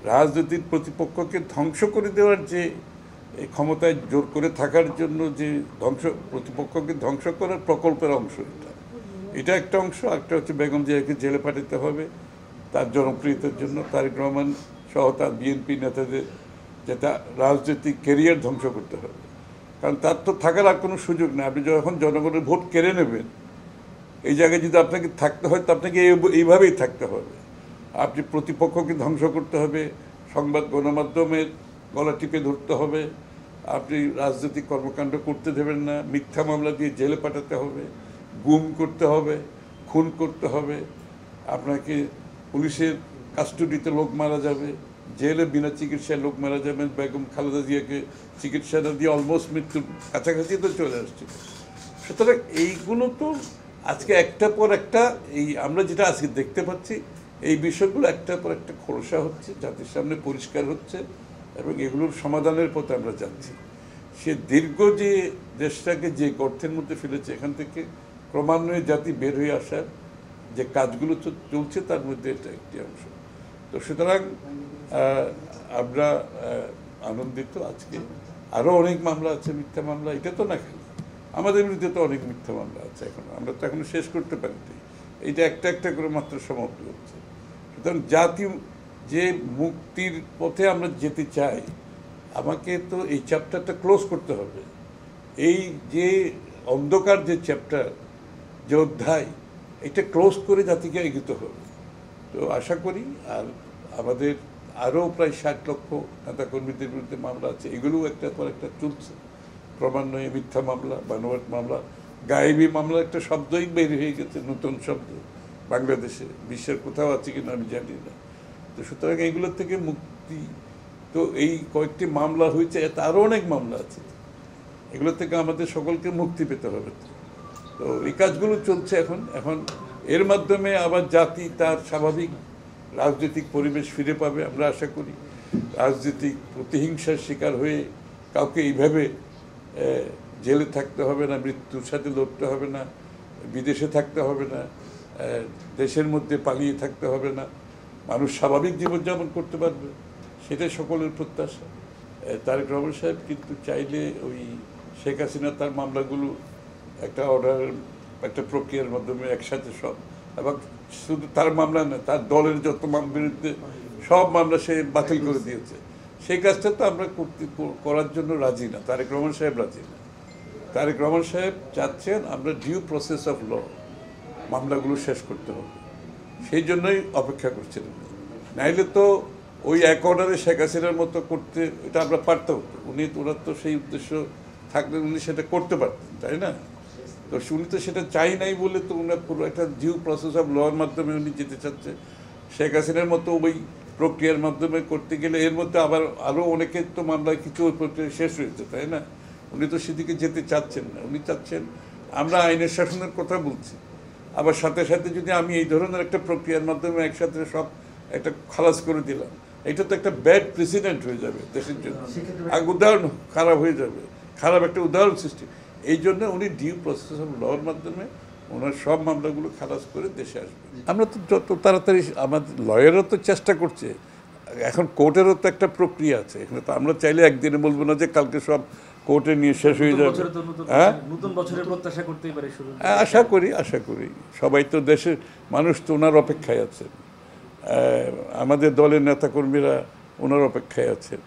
রাজনৈতিক প্রতিপক্ষকে ধ্বংস করে দেওয়ার যে এই ক্ষমতায় জোর করে থাকার জন্য যে প্রতিপক্ষকে ধ্বংস করার প্রকল্পের অংশ এটা একটা অংশ। একটা হচ্ছে বেগম জিয়াকে জেলে পাঠাতে হবে তার জনপ্রিয়তার জন্য, তারেক রহমান সহ তার বিএনপি নেতাদের যেটা রাজনৈতিক ক্যারিয়ার ধ্বংস করতে হবে। কারণ তার তো থাকার আর কোনো সুযোগ নেই। আপনি যখন জনগণের ভোট কেড়ে নেবেন, এই জায়গায় যদি আপনাকে থাকতে হয় তো আপনাকে এইভাবেই থাকতে হবে। আপনি প্রতিপক্ষকে ধ্বংস করতে হবে, সংবাদ গণমাধ্যমের গলা টিপে ধরতে হবে, আপনি রাজনৈতিক কর্মকাণ্ড করতে দেবেন না, মিথ্যা মামলা দিয়ে জেলে পাঠাতে হবে, গুম করতে হবে, খুন করতে হবে, আপনাকে পুলিশের কাস্টডিতে লোক মারা যাবে, জেলে বিনা চিকিৎসায় লোক মারা যাবেন। বেগম খালেদা জিয়াকে চিকিৎসা না দিয়ে অলমোস্ট মৃত্যুর কাছাকাছি তো চলে আসছে। সুতরাং এইগুলো তো আজকে একটার পর একটা, এই আমরা যেটা আজকে দেখতে পাচ্ছি, এই বিষয়গুলো একটার পর একটা খোলসা হচ্ছে, জাতির সামনে পরিষ্কার হচ্ছে এবং এগুলোর সমাধানের পথে আমরা যাচ্ছি। সে দীর্ঘ যে দেশটাকে যে গর্তের মধ্যে ফেলেছে, এখান থেকে ক্রমান্বয়ে জাতি বের হয়ে আসার যে কাজগুলো চলছে তার মধ্যে এটা একটি অংশ। তো সুতরাং আমরা আনন্দিত। আজকে আরও অনেক মামলা আছে, মিথ্যা মামলা, এটা তো না খেলে আমাদের বিরুদ্ধে তো অনেক মিথ্যা মামলা আছে এখনো, আমরা তো এখনো শেষ করতে পারিনি। এইটা একটা একটা করে মাত্র সমাপ্তি হচ্ছে। সুতরাং জাতি যে মুক্তির পথে আমরা যেতে চাই, আমাকে তো এই চ্যাপ্টারটা ক্লোজ করতে হবে। এই যে অন্ধকার যে চ্যাপ্টার, যে অধ্যায়, এটা ক্লোজ করে জাতিকে এগোতে হবে। তো আশা করি আর আমাদের আরও প্রায় 60 লক্ষ নেতাকর্মীদের বিরুদ্ধে মামলা আছে, এগুলোও একটার পর একটা চলছে ক্রমান্বয়ে। মিথ্যা মামলা, বানোয়াট মামলা, গায়েবী মামলা একটা শব্দই বের হয়ে গেছে, নতুন শব্দ বাংলাদেশে, বিশ্বের কোথাও আছে কিনা আমি জানি না। তো সুতরাং এইগুলোর থেকে মুক্তি, তো এই কয়েকটি মামলা হয়েছে, এতে আরও অনেক মামলা আছে, এগুলো থেকে আমাদের সকলকে মুক্তি পেতে হবে। তো এই কাজগুলো চলছে এখন এর মাধ্যমে আবার জাতি তার স্বাভাবিক রাজনৈতিক পরিবেশ ফিরে পাবে আমরা আশা করি। রাজনৈতিক প্রতিহিংসার শিকার হয়ে কাউকে এইভাবে জেলে থাকতে হবে না, মৃত্যুর সাথে লড়তে হবে না, বিদেশে থাকতে হবে না, দেশের মধ্যে পালিয়ে থাকতে হবে না, মানুষ স্বাভাবিক জীবনযাপন করতে পারবে, সেটাই সকলের প্রত্যাশা। তারেক রহমান সাহেব কিন্তু চাইলে ওই শেখ হাসিনা তার মামলাগুলো একটা অর্ডারের একটা প্রক্রিয়ার মাধ্যমে একসাথে সব, এবং শুধু তার মামলা না, তার দলের যত বিরুদ্ধে সব মামলা সে বাতিল করে দিয়েছে। সেই কাজটা তো আমরা করার জন্য রাজি না, তারেক রহমান সাহেব রাজি না। তারেক রহমান সাহেব চাচ্ছেন আমরা ডিউ প্রসেস অফ ল মামলাগুলো শেষ করতে হবে, সেই জন্যই অপেক্ষা করছিলেন। নাইলে তো ওই এক অর্ডারে শেখ হাসিনার মতো করতে এটা আমরা পারতাম। ওনার তো সেই উদ্দেশ্য থাকলে উনি সেটা করতে পারতেন, তাই না? তো উনি তো সেটা চাই নাই বলে তো উনার পুরো একটা ডিউ প্রসেস অফ লর মাধ্যমে উনি যেতে চাচ্ছে। শেখ হাসিনার মতো ওই প্রক্রিয়ার মাধ্যমে করতে গেলে এর মধ্যে আবার আরও অনেকের তো মামলায় কিছু ওই প্রক্রিয়া শেষ হয়েছে, তাই না? উনি তো সেদিকে যেতে চাচ্ছেন না। উনি চাচ্ছেন আমরা আইনের শাসনের কথা বলছি, আবার সাথে সাথে যদি আমি এই ধরনের একটা প্রক্রিয়ার মাধ্যমে একসাথে সব একটা খালাস করে দিলাম, এটা তো একটা ব্যাড প্রেসিডেন্ট হয়ে যাবে দেশের জন্য, আর উদাহরণ খারাপ হয়ে যাবে, খারাপ একটা উদাহরণ সৃষ্টি। এই জন্য উনি ডিউ প্রসেস অফ লর মাধ্যমে ওনার সব মামলাগুলো খালাস করে দেশে আসবে। আমরা তো যত তাড়াতাড়ি, আমাদের লয়ারও তো চেষ্টা করছে, এখন কোর্টেরও তো একটা প্রক্রিয়া আছে এখানে। তো আমরা চাইলে একদিনে বলবো না যে কালকে সব কোর্টে নিয়ে শেষ হয়ে যাবে। হ্যাঁ, নতুন বছরের প্রত্যাশা করতেই পারে শুরু। আশা করি সবাই তো, দেশের মানুষ তো ওনার অপেক্ষায় আছেন, আমাদের দলের নেতাকর্মীরা ওনার অপেক্ষায় আছেন,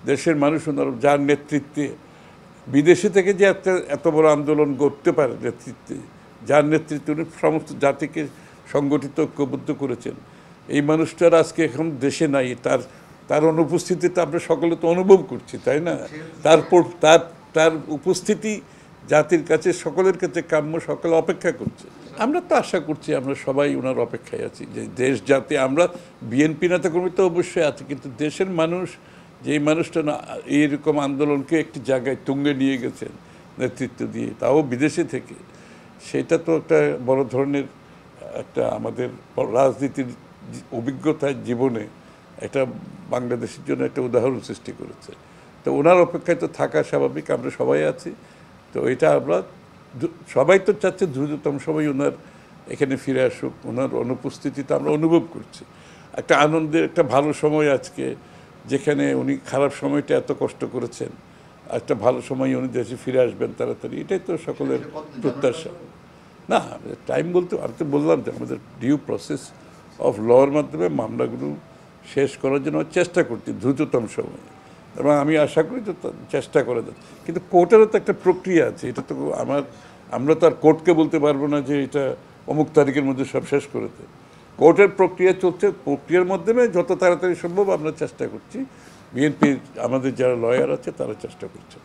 দেশের মানুষ ওনার, যার নেতৃত্বে বিদেশে থেকে যে এত বড় আন্দোলন করতে পারে, নেতৃত্বে যার নেতৃত্বে উনি সমস্ত জাতিকে সংগঠিত ঐক্যবদ্ধ করেছেন, এই মানুষটার আজকে এখন দেশে নাই। তার অনুপস্থিতিতে আমরা সকলে তো অনুভব করছি, তাই না? তারপর তার উপস্থিতি জাতির কাছে, সকলের কাছে কাম্য, সকলে অপেক্ষা করছে। আমরা তো আশা করছি, আমরা সবাই ওনার অপেক্ষায় আছি যে দেশ জাতি, আমরা বিএনপি নেতাকর্মী তো অবশ্যই আছে, কিন্তু দেশের মানুষ, যেই মানুষটা না এইরকম আন্দোলনকে একটি জায়গায় তুঙ্গে নিয়ে গেছেন নেতৃত্ব দিয়ে, তাও বিদেশে থেকে, সেটা তো একটা বড় ধরনের একটা আমাদের রাজনীতির অভিজ্ঞতায় জীবনে এটা বাংলাদেশের জন্য একটা উদাহরণ সৃষ্টি করেছে। তো ওনার অপেক্ষায় তো থাকা স্বাভাবিক, আমরা সবাই আছি। তো এটা আমরা সবাই তো চাচ্ছে দ্রুততম সবাই ওনার এখানে ফিরে আসুক, ওনার অনুপস্থিতিতে আমরা অনুভব করছি। একটা আনন্দের একটা ভালো সময় আজকে, যেখানে উনি খারাপ সময়টা এত কষ্ট করেছেন, একটা ভালো সময় উনি দেশে ফিরে আসবেন তাড়াতাড়ি, এটাই তো সকলের প্রত্যাশা। না, টাইম বলতে আমি তো বললাম যে আমাদের ডিউ প্রসেস অফ লর মাধ্যমে মামলাগুলো শেষ করার জন্য চেষ্টা করছি দ্রুততম সময়ে, এবং আমি আশা করি যে চেষ্টা করে দেন। কিন্তু কোর্টেরও তো একটা প্রক্রিয়া আছে, এটা তো আমরা তো আর কোর্টকে বলতে পারবো না যে এটা অমুক তারিখের মধ্যে সব শেষ করে দেয়। কোর্টের প্রক্রিয়া চলছে, প্রক্রিয়ার মাধ্যমে যত তাড়াতাড়ি সম্ভব আমরা চেষ্টা করছি। বিএনপির আমাদের যারা লয়ার আছে তারা চেষ্টা করছে।